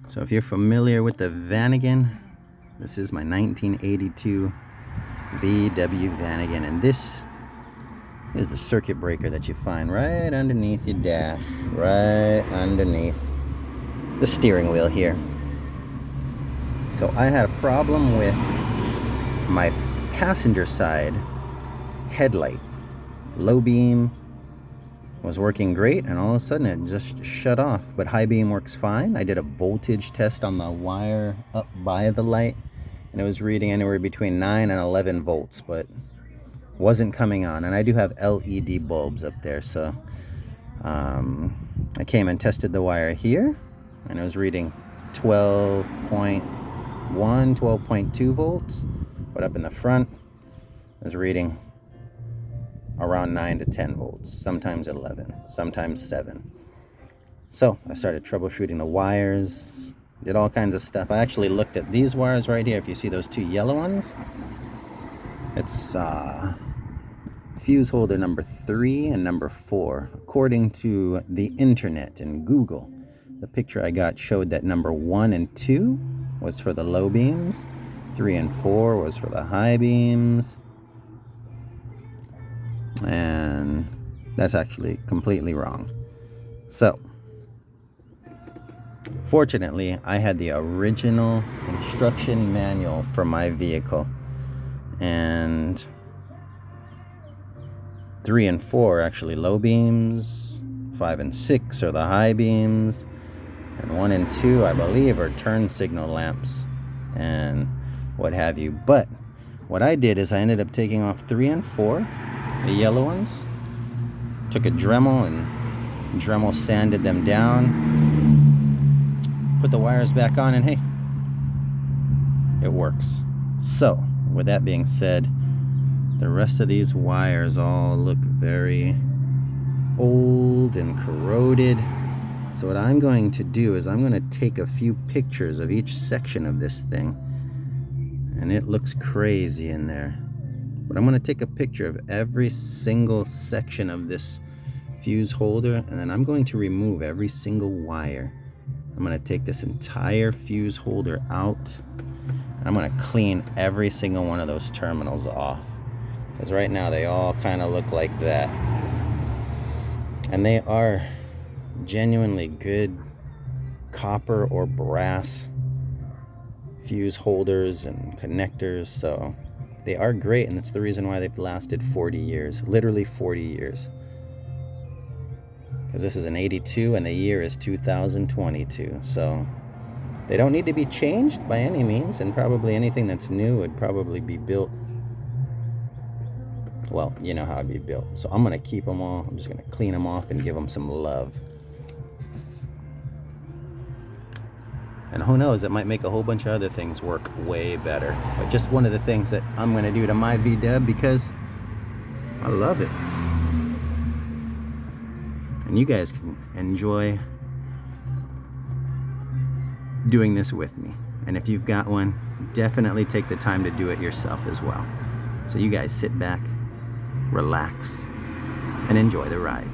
So if you're familiar with the Vanagon, this is my 1982 VW Vanagon, and this is the circuit breaker that you find right underneath your dash, right underneath the steering wheel here. So I had a problem with my passenger side headlight. Low beam was working great, and all of a sudden it just shut off, but high beam works fine. I did a voltage test on the wire up by the light, and it was reading anywhere between 9 and 11 volts, but wasn't coming on. And I do have LED bulbs up there, so I came and tested the wire here, and it was reading 12.1, 12.2 volts, but up in the front it was reading around 9 to 10 volts, sometimes 11, sometimes 7. So I started troubleshooting the wires, did all kinds of stuff. I actually looked at these wires right here. If you see those two yellow ones, it's fuse holder number 3 and number 4. According to the internet and Google, the picture I got showed that number 1 and 2 was for the low beams, 3 and 4 was for the high beams, and that's actually completely wrong. So fortunately, I had the original instruction manual for my vehicle, and 3 and 4 are actually low beams, 5 and 6 are the high beams, and 1 and 2 I believe are turn signal lamps and what have you. But what I did is I ended up taking off 3 and 4, the yellow ones, took a Dremel and Dremel sanded them down, put the wires back on, and hey, it works. So with that being said, the rest of these wires all look very old and corroded. So what I'm going to do is I'm going to take a few pictures of each section of this thing, and it looks crazy in there. But I'm going to take a picture of every single section of this fuse holder, and then I'm going to remove every single wire. I'm going to take this entire fuse holder out, and I'm going to clean every single one of those terminals off, because right now they all kind of look like that. And they are genuinely good copper or brass fuse holders and connectors, so they are great, and that's the reason why they've lasted 40 years, literally 40 years. Because this is an 82 and the year is 2022, so they don't need to be changed by any means, and probably anything that's new would probably be built, well, you know how it'd be built. So I'm going to keep them all. I'm just going to clean them off and give them some love. And who knows, it might make a whole bunch of other things work way better. But just one of the things that I'm going to do to my VW because I love it. And you guys can enjoy doing this with me. And if you've got one, definitely take the time to do it yourself as well. So you guys sit back, relax, and enjoy the ride.